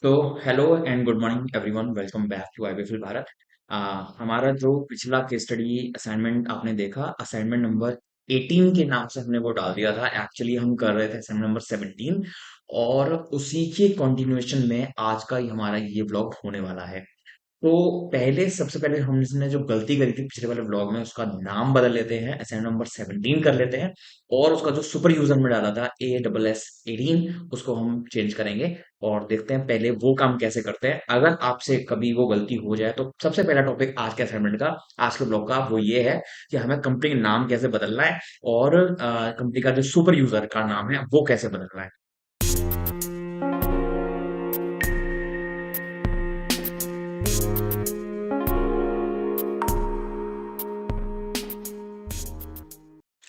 तो hello and good morning everyone, welcome back to IBFL Bharat. हमारा जो पिछला केस स्टडी असाइनमेंट आपने देखा, असाइनमेंट नंबर 18 के नाम से हमने वो डाल दिया था। एक्चुअली हम कर रहे थे असाइनमेंट नंबर 17 और उसी के कंटिन्यूएशन में आज का ही हमारा ये व्लॉग होने वाला है। तो पहले सबसे पहले हमने जो गलती करी थी पिछले वाले ब्लॉग में, उसका नाम बदल लेते हैं, असाइनमेंट नंबर 17 कर लेते हैं। और उसका जो सुपर यूजर में डाला था ASS18, उसको हम चेंज करेंगे और देखते हैं पहले वो काम कैसे करते हैं। अगर आपसे कभी वो गलती हो जाए तो सबसे पहला टॉपिक आज के असाइनमेंट का, आज के ब्लॉग का, वो ये है कि हमें कंपनी का नाम कैसे बदलना है और कंपनी का जो सुपर यूजर का नाम है वो कैसे बदलना है।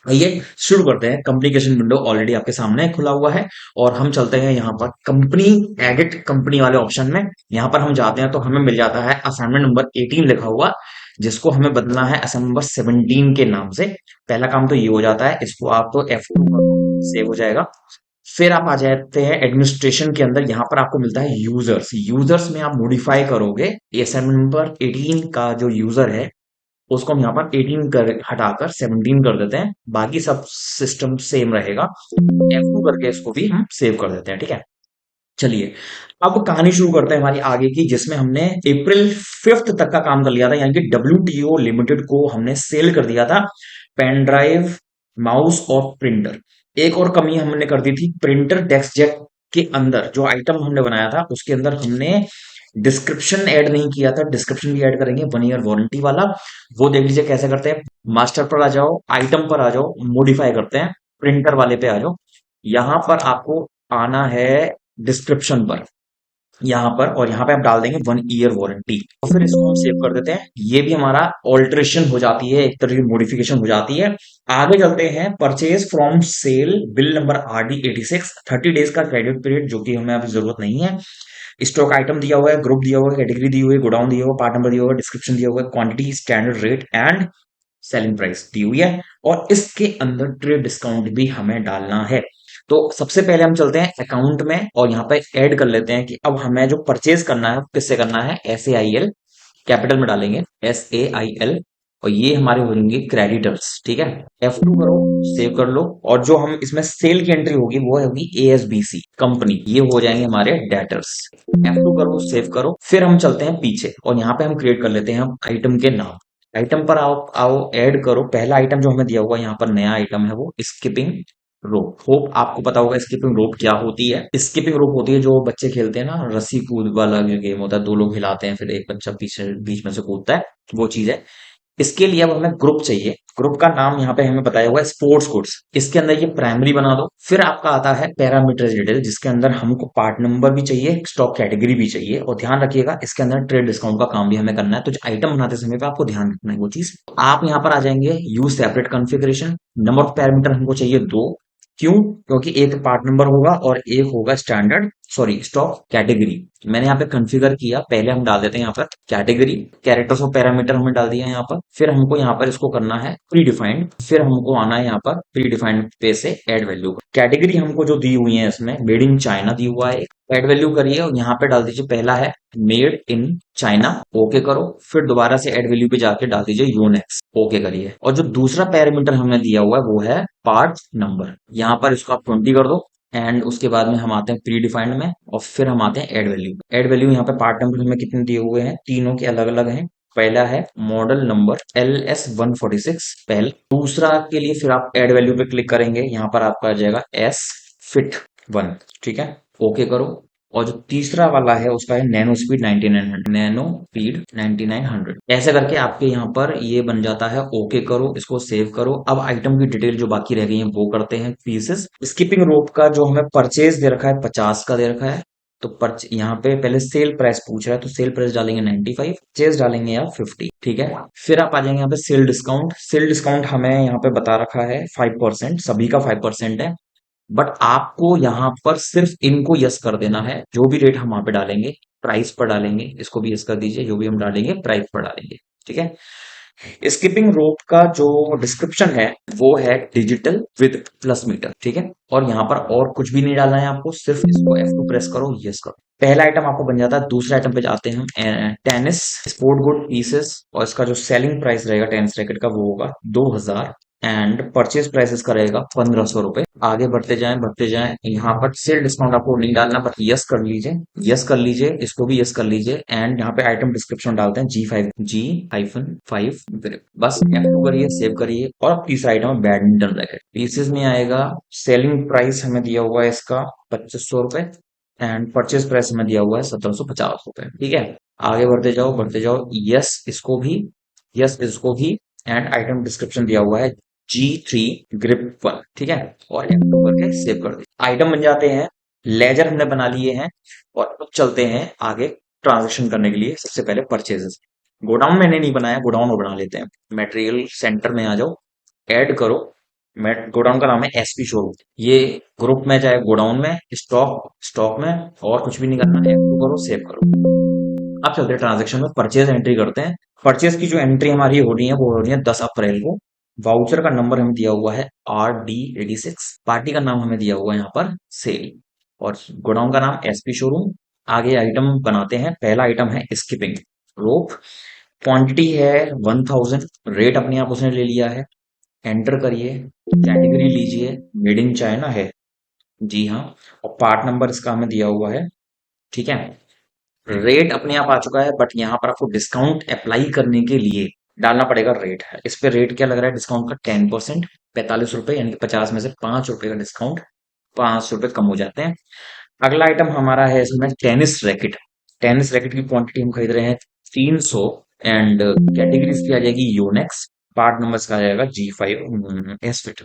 आइए शुरू करते हैं। कम्युनिकेशन विंडो ऑलरेडी आपके सामने खुला हुआ है और हम चलते हैं यहाँ पर कंपनी, एडिट कंपनी वाले ऑप्शन में। यहाँ पर हम जाते हैं तो हमें मिल जाता है असाइनमेंट नंबर 18 लिखा हुआ, जिसको हमें बदलना है असाइनमेंट नंबर 17 के नाम से। पहला काम तो ये हो जाता है, इसको आप तो F2 सेव हो जाएगा। फिर आप आ जाते हैं एडमिनिस्ट्रेशन के अंदर। यहाँ पर आपको मिलता है यूजर्स। यूजर्स में आप मॉडिफाई करोगे असाइनमेंट नंबर 18 का जो यूजर है उसको हम यहाँ पर 18 कर हटाकर 17 कर देते हैं। बाकी सब सिस्टम सेम रहेगा। F2 करके इसको भी हम सेव कर देते हैं। ठीक है, चलिए अब कहानी शुरू करते हैं हमारी आगे की, जिसमें हमने अप्रैल 5 तक का काम कर लिया था। यानी कि WTO लिमिटेड को हमने सेल कर दिया था पेन ड्राइव, माउस और प्रिंटर। एक और कमी हमने कर दी थी, प्रिंटर डेस्क जेट के अंदर जो आइटम हमने बनाया था उसके अंदर हमने डिस्क्रिप्शन ऐड नहीं किया था। डिस्क्रिप्शन भी ऐड करेंगे, 1 ईयर वारंटी वाला। वो देख लीजिए कैसे करते हैं। मास्टर पर आ जाओ, आइटम पर आ जाओ, मॉडिफाई करते हैं, प्रिंटर वाले पे आ जाओ। यहां पर आपको आना है डिस्क्रिप्शन पर, यहाँ पर, और यहाँ पे आप डाल देंगे 1 ईयर वारंटी और फिर इसको हम सेव कर देते हैं। ये भी हमारा ऑल्ट्रेशन हो जाती है, एक तरह की मॉडिफिकेशन हो जाती है। आगे चलते हैं, purchase from sale bill number RD86, 30 days का क्रेडिट पीरियड, जो कि हमें अभी जरूरत नहीं है। स्टॉक आइटम दिया हुआ है, ग्रुप दिया हुआ है, कैटेगरी दी हुई है, गोडाउन दिया हुआ है, पार्ट नंबर दिया हुआ है, डिस्क्रिप्शन दिया हुआ है, quantity, standard rate and selling price दी हुई है। और इसके अंदर ट्रेड डिस्काउंट भी हमें डालना है। तो सबसे पहले हम चलते हैं अकाउंट में और यहाँ पे ऐड कर लेते हैं कि अब हमें जो परचेज करना है किससे करना है। SAIL कैपिटल में डालेंगे, SAIL, और ये हमारे होंगे क्रेडिटर्स। ठीक है, F2 करो, सेव कर लो। और जो हम इसमें सेल की एंट्री होगी वो होगी ASBC कंपनी, ये हो जाएंगे हमारे डेटर्स। F2 करो, सेव करो। फिर हम चलते हैं पीछे और यहाँ पे हम क्रिएट कर लेते हैं हम आइटम के नाम। आइटम पर आओ आओ ऐड करो। पहला आइटम जो हमें दिया हुआ है यहाँ पर नया आइटम है वो स्किपिंग रोप। होप आपको पता होगा स्किपिंग रोप क्या होती है। स्किपिंग रोप होती है जो बच्चे खेलते हैं ना, रस्सी कूद वाला जो गेम होता है, दो लोग हिलाते हैं फिर एक बच्चा पीछे बीच में से कूदता है, वो चीज है। इसके लिए अब हमें ग्रुप चाहिए। ग्रुप का नाम यहाँ पे हमें बताया हुआ है स्पोर्ट्स गुड्स। इसके अंदर ये प्राइमरी बना दो। फिर आपका आता है पैरामीटर डिटेल, जिसके अंदर हमको पार्ट नंबर भी चाहिए, स्टॉक कैटेगरी भी चाहिए। और ध्यान रखिएगा इसके अंदर ट्रेड डिस्काउंट का काम भी हमें करना है। तो जो आइटम बनाते समय पे आपको ध्यान रखना है वो चीज। आप यहाँ पर आ जाएंगे use separate configuration. Number of parameter हमको चाहिए 2। क्यों? क्योंकि एक पार्ट नंबर होगा और एक होगा स्टैंडर्ड, सॉरी, स्टॉक कैटेगरी। मैंने यहाँ पे कॉन्फ़िगर किया। पहले हम डाल देते हैं यहाँ पर कैटेगरी, कैरेक्टर्स ऑफ पैरामीटर हमने डाल दिया है यहाँ पर। फिर हमको यहाँ पर इसको करना है प्री डिफाइंड। फिर हमको आना है यहाँ पर प्री डिफाइंड पे से ऐड वैल्यू। कैटेगरी हमको जो दी हुई है इसमें मेड इन चाइना दी हुआ है। ऐड वैल्यू करिए और यहाँ पे डाल दीजिए, पहला है मेड इन चाइना, ओके करो। फिर दोबारा से ऐड वैल्यू पे जाके डाल दीजिए यूनेक्स, ओके करिए। और जो दूसरा पैरामीटर हमें दिया हुआ है वो है पार्ट नंबर। यहाँ पर इसको आप 20 कर दो। एंड उसके बाद में हम आते हैं प्री डिफाइंड में और फिर हम आते हैं ऐड वैल्यू। ऐड वैल्यू यहाँ पे पार्ट नंबर हमें कितने दिए हुए हैं, तीनों के अलग अलग हैं। पहला है मॉडल नंबर LS146 पहले। दूसरा के लिए फिर आप ऐड वैल्यू पे क्लिक करेंगे, यहाँ पर आपका आ जाएगा S FIT1। ठीक है, ओके करो। और जो तीसरा वाला है उसका है नैनो स्पीड 9900, नैनो स्पीड 9900। ऐसे करके आपके यहाँ पर ये बन जाता है। ओके करो, इसको सेव करो। अब आइटम की डिटेल जो बाकी रह गई है वो करते हैं पीसेस। स्किपिंग रोप का जो हमें परचेज दे रखा है 50 का दे रखा है। तो यहाँ पे पहले सेल प्राइस पूछ रहा है, तो सेल प्राइस डालेंगे 95, परचेज डालेंगे आप 50। ठीक है, फिर आप आ जाएंगे यहाँ पे सेल डिस्काउंट। सेल डिस्काउंट हमें यहाँ पे बता रखा है 5%, सभी का 5% है। बट आपको यहाँ पर सिर्फ इनको यस कर देना है। जो भी रेट हम वहां पे डालेंगे प्राइस पर डालेंगे, इसको भी यस कर दीजिए, जो भी हम डालेंगे प्राइस पर डालेंगे। ठीक है, स्किपिंग रोप का जो डिस्क्रिप्शन है वो है डिजिटल विद प्लस मीटर। ठीक है, और यहाँ पर और कुछ भी नहीं डालना है आपको, सिर्फ इसको F2 प्रेस करो, यस करो। पहला आइटम आपको बन जाता है। दूसरे आइटम पे जाते हैं हम, टेनिस स्पोर्ट गुड पीसेस, और इसका जो सेलिंग प्राइस रहेगा टेनिस रैकेट का वो होगा 2000, एंड परचेज प्राइस इसका रहेगा 1500 रुपए। आगे बढ़ते जाएं, यहाँ पर सेल डिस्काउंट आपको नहीं डालना, बट यस कर लीजिए, यस कर लीजिए, इसको भी यस कर लीजिए, एंड यहाँ पे आइटम डिस्क्रिप्शन डालते हैं G5 बस F2 करिए, सेव करिए। और तीसरा आइटम है बैडमिंटन रैकेट, पीसेस में आएगा। सेलिंग प्राइस हमें दिया हुआ है इसका 2500 रुपए, एंड परचेज प्राइस हमें दिया हुआ है 1750 रुपए। ठीक है, आगे बढ़ते जाओ, यस इसको भी, यस इसको भी, एंड आइटम डिस्क्रिप्शन दिया हुआ है G3 ग्रिप 1। ठीक है, और F2 करके सेव कर दिया, आइटम बन जाते हैं। लेजर हमने बना लिए हैं, और अब चलते हैं आगे ट्रांजेक्शन करने के लिए। सबसे पहले परचेजेस, गोडाउन मैंने नहीं बनाया, गोडाउन वो बना लेते हैं। मटेरियल सेंटर में आ जाओ, ऐड करो। गोडाउन का नाम है एसपी शोरूम। ये ग्रुप में चाहे गोडाउन में, स्टॉक स्टॉक में, और कुछ भी नहीं करना है, F2 करो, सेव करो। अब चलते हैं ट्रांजेक्शन में, परचेज एंट्री करते हैं। परचेज की जो एंट्री हमारी हो रही है वो हो रही है 10 अप्रैल को। वाउचर का नंबर हमें दिया हुआ है RD86, पार्टी का नाम हमें दिया हुआ है यहाँ पर सेल, और गोडाउन का नाम एसपी शोरूम। आगे आइटम बनाते हैं। पहला आइटम है स्किपिंग रोप, क्वांटिटी है 1000, रेट अपने आप उसने ले लिया है। एंटर करिए, कैटेगरी लीजिए, मेड इन चाइना है, जी हाँ, और पार्ट नंबर इसका हमें दिया हुआ है। ठीक है, रेट अपने आप आ चुका है, बट यहाँ पर आपको डिस्काउंट अप्लाई करने के लिए डालना पड़ेगा रेट। है इस पे रेट क्या लग रहा है डिस्काउंट का, 10%, 45 रुपए, यानी कि 50 में से 5 रुपए का डिस्काउंट, 5 रुपए कम हो जाते हैं। अगला आइटम हमारा है इसमें टेनिस रैकेट। टेनिस रैकेट की क्वांटिटी हम खरीद रहे हैं 300, एंड कैटेगरी इसकी आ जाएगी यूनेक्स, पार्ट नंबर इसका आ जाएगा G5 एस फिट।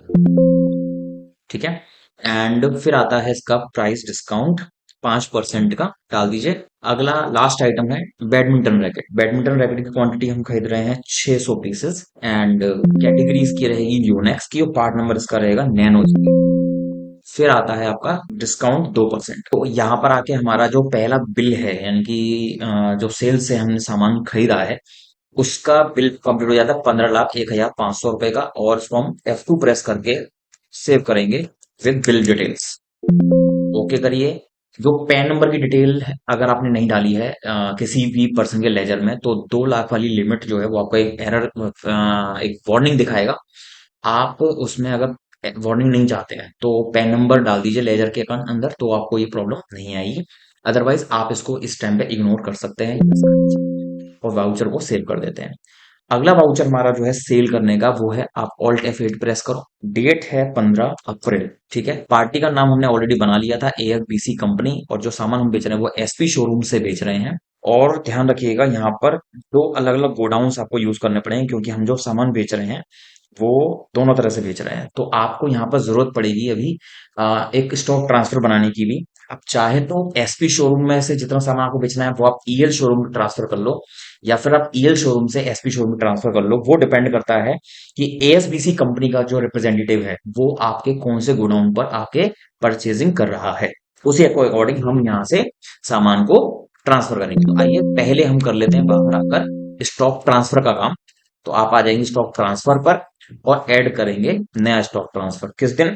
ठीक है, एंड फिर आता है इसका प्राइस डिस्काउंट 5% का डाल दीजिए। अगला लास्ट आइटम है बैडमिंटन रैकेट। बैडमिंटन रैकेट की क्वांटिटी हम खरीद रहे हैं 600 पीसेस, एंड कैटेगरी इसकी रहेगी यूनेक्स की, और पार्ट नंबर इसका रहेगा नैनो जी। फिर आता है आपका डिस्काउंट 2%। तो यहाँ पर आके हमारा जो पहला बिल है, यानी कि जो सेल से हमने सामान खरीदा है, उसका बिल कंप्लीट हो जाता है 15,01,500 रुपए का, और उसको हम F2 प्रेस करके सेव करेंगे विद बिल डिटेल्स। ओके करिए। जो पैन नंबर की डिटेल अगर आपने नहीं डाली है किसी भी पर्सन के लेजर में, तो 2 लाख वाली लिमिट जो है वो आपको एक एरर, एक वार्निंग दिखाएगा। आप उसमें अगर वार्निंग नहीं चाहते हैं तो पैन नंबर डाल दीजिए लेजर के अकाउंट अंदर, तो आपको ये प्रॉब्लम नहीं आएगी। अदरवाइज आप इसको इस टाइम पे इग्नोर कर सकते हैं, और वाउचर को सेव कर देते हैं। अगला वाउचर हमारा जो है सेल करने का, वो है आप ऑल्ट F8 प्रेस करो। डेट है 15 अप्रैल। ठीक है, पार्टी का नाम हमने ऑलरेडी बना लिया था, AFBC कंपनी, और जो सामान हम बेच रहे हैं वो एसपी शोरूम से बेच रहे हैं। और ध्यान रखिएगा यहाँ पर दो अलग अलग गोडाउंस आपको यूज करने पड़ेंगे, क्योंकि हम जो सामान बेच रहे हैं वो दोनों तरह से बेच रहे हैं। तो आपको यहाँ पर जरूरत पड़ेगी अभी एक स्टॉक ट्रांसफर बनाने की भी। आप चाहे तो एसपी शोरूम में से जितना सामान आपको बेचना है वो आप ईएल शोरूम में ट्रांसफर कर लो, या फिर आप ईएल शोरूम से एसपी शोरूम में ट्रांसफर कर लो। वो डिपेंड करता है कि एएसबीसी कंपनी का जो रिप्रेजेंटेटिव है वो आपके कौन से गोडाउन पर आके परचेजिंग कर रहा है, उसी को अकॉर्डिंग हम यहाँ से सामान को ट्रांसफर करेंगे। तो आइए पहले हम कर लेते हैं बाहर आकर स्टॉक ट्रांसफर का काम। तो आप आ जाएंगे स्टॉक ट्रांसफर पर, और ऐड करेंगे नया स्टॉक ट्रांसफर किस दिन,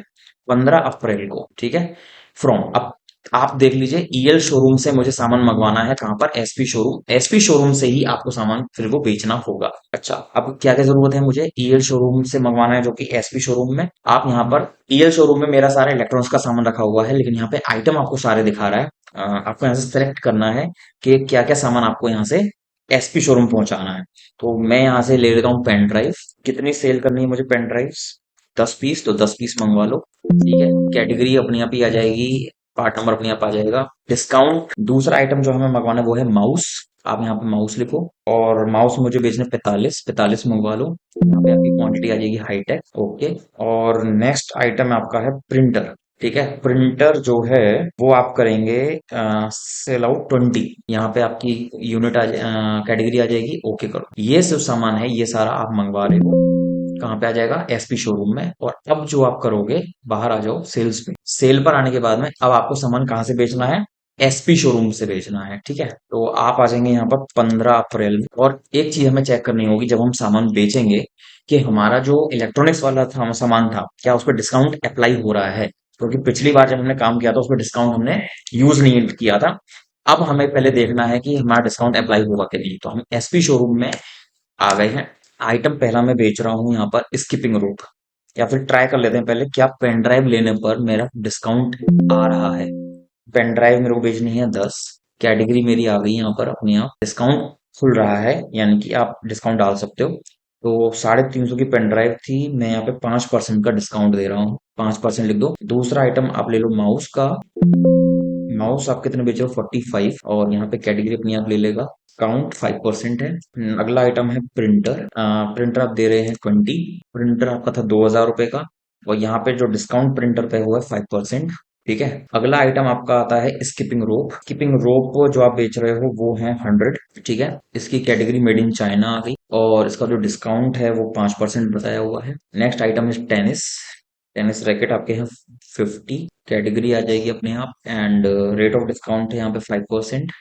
15 अप्रैल को। ठीक है, फ्रॉम, अब आप देख लीजिए ईएल शोरूम से मुझे सामान मंगवाना है, कहां पर, एसपी शोरूम। एसपी शोरूम से ही आपको सामान फिर वो बेचना होगा। अच्छा, अब क्या क्या जरूरत है मुझे, ईएल शोरूम से मंगवाना है जो कि एसपी शोरूम में। आप यहाँ पर ईएल शोरूम में मेरा सारा इलेक्ट्रॉनिक्स का सामान रखा हुआ है, लेकिन यहाँ पे आइटम आपको सारे दिखा रहा है। आपको यहाँ से सेलेक्ट करना है कि क्या क्या सामान आपको यहाँ से एसपी शोरूम पहुंचाना है। तो मैं यहाँ से ले लेता हूँ पेन ड्राइव। कितनी सेल करनी है मुझे पेन ड्राइव, 10 पीस, तो 10 पीस मंगवा लो। ठीक है, कैटेगरी अपने आप ही आ जाएगी, पार्ट नंबर अपने आप आ जाएगा। डिस्काउंट, दूसरा आइटम जो हमें मंगवाना है वो है माउस। आप यहाँ पे माउस लिखो, और माउस मुझे बेचने 45 मंगवा लो। यहाँ पे आपकी क्वांटिटी आ जाएगी हाईटेक। ओके, और नेक्स्ट आइटम आपका है प्रिंटर। ठीक है, प्रिंटर जो है वो आप करेंगे सेल आउट 20। यहाँ पे आपकी यूनिट कैटेगरी आ जाएगी। ओके करो, ये सब सामान है, ये सारा आप मंगवा रहे हो, कहाँ पे आ जाएगा, एसपी शोरूम में। और अब जो आप करोगे, बाहर आ जाओ सेल्स पे। सेल पर आने के बाद में अब आपको सामान कहाँ से बेचना है, एसपी शोरूम से बेचना है। ठीक है, तो आप आ जाएंगे यहाँ पर 15 अप्रैल में। और एक चीज हमें चेक करनी होगी जब हम सामान बेचेंगे, कि हमारा जो इलेक्ट्रॉनिक्स वाला था सामान था, क्या उस पर डिस्काउंट अप्लाई हो रहा है, क्योंकि पिछली बार जब हमने काम किया था उस पर डिस्काउंट हमने यूज नहीं किया था। अब हमें पहले देखना है कि हमारा डिस्काउंट अप्लाई होगा कि नहीं, तो हम एसपी शोरूम में आ गए हैं। आइटम पहला मैं बेच रहा हूँ यहाँ पर स्किपिंग रोप, या फिर ट्राई कर लेते हैं पहले क्या पेन ड्राइव लेने पर मेरा डिस्काउंट आ रहा है। पेन ड्राइव मेरे को बेचनी है 10। कैटेगरी मेरी आ गई यहाँ पर अपने आप, डिस्काउंट खुल रहा है, यानी कि आप डिस्काउंट डाल सकते हो। तो 350 की पेन ड्राइव थी, मैं यहाँ पे 5% का डिस्काउंट दे रहा हूँ, 5% लिख दो। दूसरा आइटम आप ले लो माउस का। माउस आप कितने बेच रहे हो? 45। और यहाँ पे कैटेगरी अपनी आप ले लेगा, काउंट 5% है। अगला आइटम है प्रिंटर। प्रिंटर आप दे रहे हैं 20। प्रिंटर आपका था 2000 रुपए का, और यहाँ पे जो डिस्काउंट प्रिंटर पे हुआ है 5%। ठीक है। अगला आइटम आपका आता है स्किपिंग रोप। स्किपिंग रोप जो आप बेच रहे हो वो है 100। ठीक है। इसकी कैटेगरी मेड इन चाइना आ गई, और इसका जो डिस्काउंट है वो 5% बताया हुआ है। नेक्स्ट आइटम है टेनिस। टेनिस रैकेट आपके हैं 50। कैटेगरी आ जाएगी अपने आप, एंड रेट ऑफ डिस्काउंट है यहाँ पे 5%।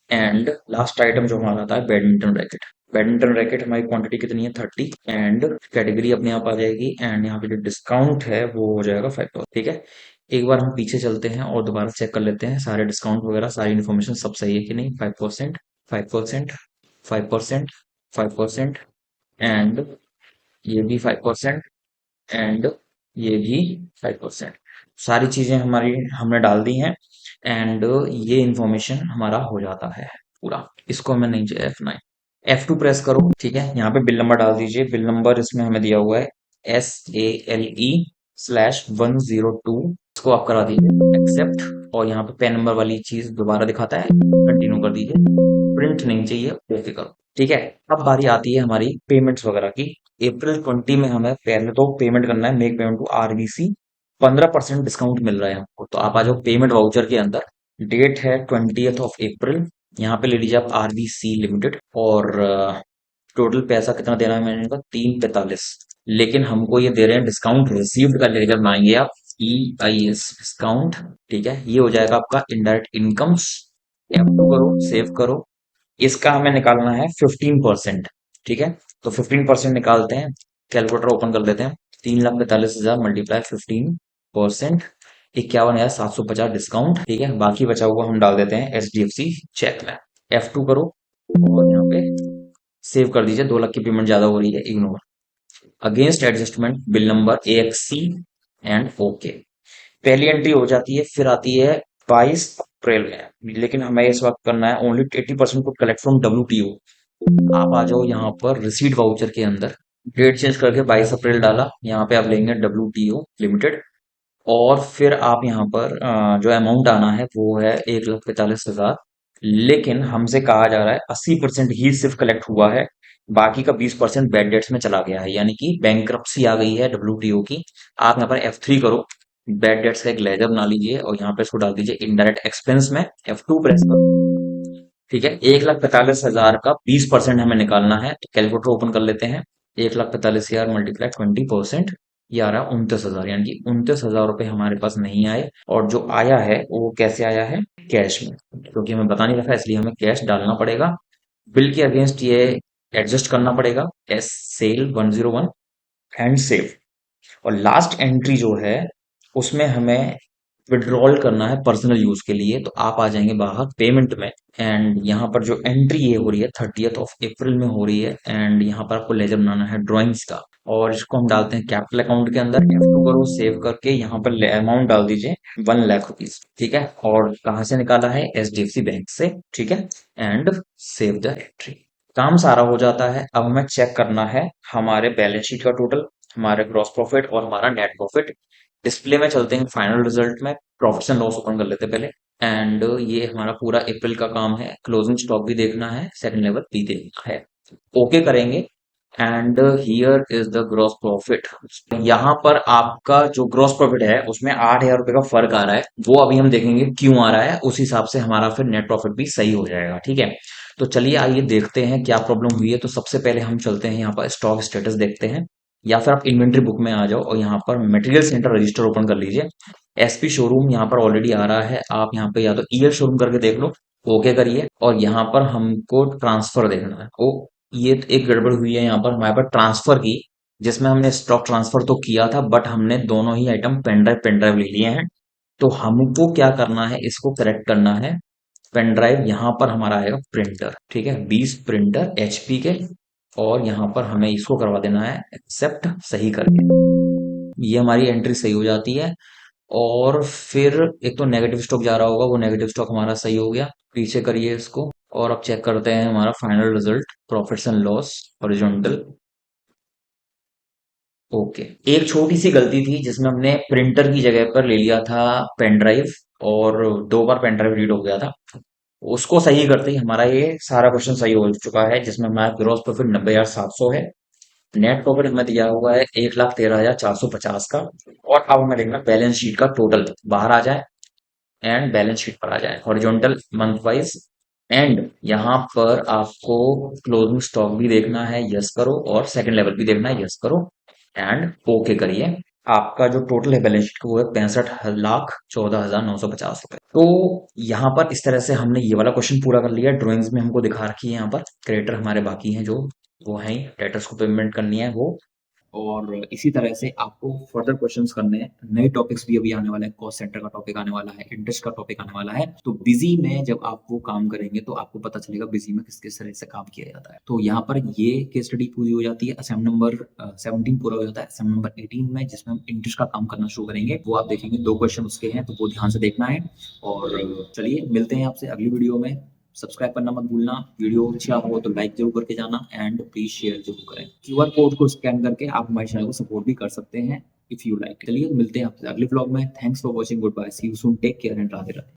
एंड लास्ट आइटम जो हमारा आता है बैडमिंटन रैकेट। बैडमिंटन रैकेट हमारी क्वांटिटी कितनी है? 30। एंड कैटेगरी अपने आप आ जाएगी, एंड यहाँ पे जो डिस्काउंट है वो हो जाएगा 5%। ठीक है। एक बार हम पीछे चलते हैं और दोबारा चेक कर लेते हैं सारे डिस्काउंट वगैरह, सारी इन्फॉर्मेशन सब सही है कि नहीं। 5%, 5%, 5%, 5%, एंड ये भी 5%, एंड ये भी 5%। सारी चीजें हमारी हमने डाल दी हैं, एंड ये इंफॉर्मेशन हमारा हो जाता है पूरा। इसको हमें नहीं चाहिए F9। F2 प्रेस करो। ठीक है। यहाँ पे बिल नंबर डाल दीजिए। बिल नंबर इसमें हमें दिया हुआ है SALE/102। इसको आप करा दीजिए एक्सेप्ट, और यहाँ पे पेन नंबर वाली चीज दोबारा दिखाता है, कंटिन्यू कर दीजिए। प्रिंट नहीं चाहिए, ओके करो। ठीक है। अब बारी आती है हमारी पेमेंट्स वगैरह की। अप्रैल 20 में हमें पहले तो पेमेंट करना है, make payment to RBC. 15% discount मिल रहा है हमको, तो आप आ जाओ पेमेंट वाउचर के अंदर। डेट है 20 अप्रैल। यहाँ पे ले लीजिए आप आरबीसी लिमिटेड, और टोटल पैसा कितना देना है मैंने कहा 345। लेकिन हमको ये दे रहे हैं डिस्काउंट रिसीव्ड का लेकर मांगे आप, EIS डिस्काउंट। ठीक है। ये हो जाएगा आपका इनडायरेक्ट इनकम्स। F2 करो, सेव करो। इसका हमें निकालना है 15%। ठीक है। तो 15% निकालते हैं, कैलकुलेटर ओपन कर लेते हैं। 3,45,000 मल्टीप्लाई 15%, 51,750 डिस्काउंट। ठीक है। बाकी बचा हुआ हम डाल देते हैं HDFC चेक में। F2 करो, और यहाँ पे सेव कर दीजिए। 2 लाख की पेमेंट ज्यादा हो रही है, ignore. Against adjustment bill number AXC, and okay. पहली एंट्री हो जाती है, फिर आती है 22 अप्रैल में, लेकिन हमें इस वक्त करना है ओनली 80% को कलेक्ट फ्रॉम WTO। आप आ जाओ यहाँ पर रिसीट वाउचर के अंदर। डेट चेंज करके 22 अप्रैल डाला, यहाँ पे आप लेंगे WTO लिमिटेड। और फिर आप यहाँ पर जो अमाउंट आना है वो है 1,45,000। लेकिन हमसे कहा जा रहा है 80% ही सिर्फ कलेक्ट हुआ है, बाकी का 20% बैड डेट्स में चला गया है, यानी कि बैंक्रप्सी आ गई है WTO की। आप यहाँ पर F3 करो, बैड डेट्स का एक लेजर बना लीजिए, और यहाँ पे इसको डाल दीजिए इनडायरेक्ट एक्सपेंस में। F2 प्रेस करो। ठीक है। 1,45,000 का 20% हमें निकालना है, तो कैलकुलेटर ओपन कर लेते हैं। 1,45,000 मल्टीप्लाई 20%, ये आ रहा है 29,000, यानी कि 29,000 रुपए हमारे पास नहीं आए। और जो आया है वो कैसे आया है? कैश में, क्योंकि हमें बता नहीं रखा, इसलिए हमें कैश डालना पड़ेगा। बिल के अगेंस्ट ये एडजस्ट करना पड़ेगा, एस सेल 101, एंड सेव। और लास्ट एंट्री जो है उसमें हमें विड्रॉल करना है पर्सनल यूज के लिए, तो आप आ जाएंगे बाहर पेमेंट में। एंड यहाँ पर जो एंट्री ये हो रही है 30 अप्रैल में हो रही है, एंड यहाँ पर आपको लेजर बनाना है ड्राइंग्स का, और इसको हम डालते हैं कैपिटल अकाउंट के अंदर। F2 करो, सेव करके यहाँ पर अमाउंट डाल दीजिए 1 लाख रुपीज। ठीक है। और कहाँ से निकाला है? HDFC बैंक से। ठीक है। And save the entry. काम सारा हो जाता है। अब हमें चेक करना है हमारे बैलेंस शीट का टोटल, हमारे ग्रॉस प्रॉफिट और हमारा नेट प्रॉफिट। डिस्प्ले में चलते हैं, फाइनल रिजल्ट में प्रॉफिट एंड लॉस ओपन कर लेते हैं पहले। एंड ये हमारा पूरा अप्रैल का काम है। क्लोजिंग स्टॉक भी देखना है, सेकंड लेवल भी देखना है। ओके करेंगे, and here is the gross profit. यहाँ पर आपका जो ग्रॉस प्रॉफिट है उसमें 8,000 रुपए का फर्क आ रहा है, वो अभी हम देखेंगे क्यों आ रहा है, उस हिसाब से हमारा फिर नेट प्रॉफिट भी सही हो जाएगा। ठीक है। तो चलिए आइए देखते हैं क्या प्रॉब्लम हुई है। तो सबसे पहले हम चलते हैं यहाँ पर स्टॉक स्टेटस देखते हैं, या फिर आप इन्वेंट्री बुक में आ जाओ और यहाँ पर मटेरियल सेंटर रजिस्टर ओपन कर लीजिए। एसपी शोरूम यहाँ पर ऑलरेडी आ रहा है, आप यहाँ पे या तो ईयर शोरूम करके देख लो, ओके करिए। और यहाँ पर हमको ट्रांसफर देखना है। ओ, ये तो एक गड़बड़ हुई है यहाँ पर, हमारे पास ट्रांसफर की, जिसमें हमने स्टॉक ट्रांसफर तो किया था, बट हमने दोनों ही आइटम पेन ड्राइव ले लिए हैं। तो हमको क्या करना है, इसको करेक्ट करना है। पेन ड्राइव यहाँ पर हमारा आएगा प्रिंटर, ठीक है, 20 प्रिंटर एचपी के, और यहाँ पर हमें इसको करवा देना है एक्सेप्ट सही करके। ये हमारी एंट्री सही हो जाती है। और फिर एक तो नेगेटिव स्टॉक जा रहा होगा, वो नेगेटिव स्टॉक हमारा सही हो गया। पीछे करिए इसको, और अब चेक करते हैं हमारा final result, profits and loss horizontal. Okay, एक छोटी सी गलती थी जिसमें हमने प्रिंटर की जगह पर ले लिया था पेन ड्राइव, और 2 बार पेन ड्राइव रीड हो गया था। उसको सही करते ही हमारा ये सारा क्वेश्चन सही हो चुका है, जिसमें हमारा ग्रॉस प्रॉफिट 90,700 है। नेट प्रॉफिट हमें दिया हुआ है 1,13,450 का। और अब हमें देखना बैलेंस शीट का टोटल बाहर आ जाए, एंड बैलेंस शीट पर आ जाए हॉरिजॉन्टल मंथ वाइज। एंड यहाँ पर आपको क्लोजिंग स्टॉक भी देखना है, यस करो, और सेकंड लेवल भी देखना है, यस करो, एंड ओके करिए। आपका जो टोटल है बैलेंस शीट का वो है 65,14,950 रुपए। तो यहाँ पर इस तरह से हमने ये वाला क्वेश्चन पूरा कर लिया। ड्राइंग्स में हमको दिखा रखी है, यहाँ पर क्रेडिटर हमारे बाकी हैं, जो वो हैं, डेटर्स को पेमेंट करनी है वो। और इसी तरह से आपको फर्दर क्वेश्चंस करने हैं। नए टॉपिक्स भी अभी आने वाले हैं, कॉस्ट सेंटर का टॉपिक आने वाला है, इंटरेस्ट का टॉपिक आने वाला है। तो बिजी में जब आप वो काम करेंगे तो आपको पता चलेगा बिजी में किस किस तरह से काम किया जाता है। तो यहाँ पर ये केस स्टडी पूरी हो जाती है। असाइनमेंट नंबर 17 पूरा हो जाता है। असाइनमेंट नंबर 18 में जिसमें हम इंटरेस्ट का काम करना शुरू करेंगे, वो आप देखेंगे 2 क्वेश्चन उसके हैं, तो वो ध्यान से देखना है। और चलिए मिलते हैं आपसे अगली वीडियो में। सब्सक्राइब करना मत भूलना। वीडियो अच्छा हो तो लाइक जरूर करके जाना, एंड प्लीज शेयर जरूर करें। क्यूआर कोड को स्कैन करके आप हमारे चैनल को सपोर्ट भी कर सकते हैं इफ यू लाइक। चलिए मिलते हैं आपसे अगले व्लॉग में। Thanks for watching, goodbye, see you soon, take care and Radhe Radhe.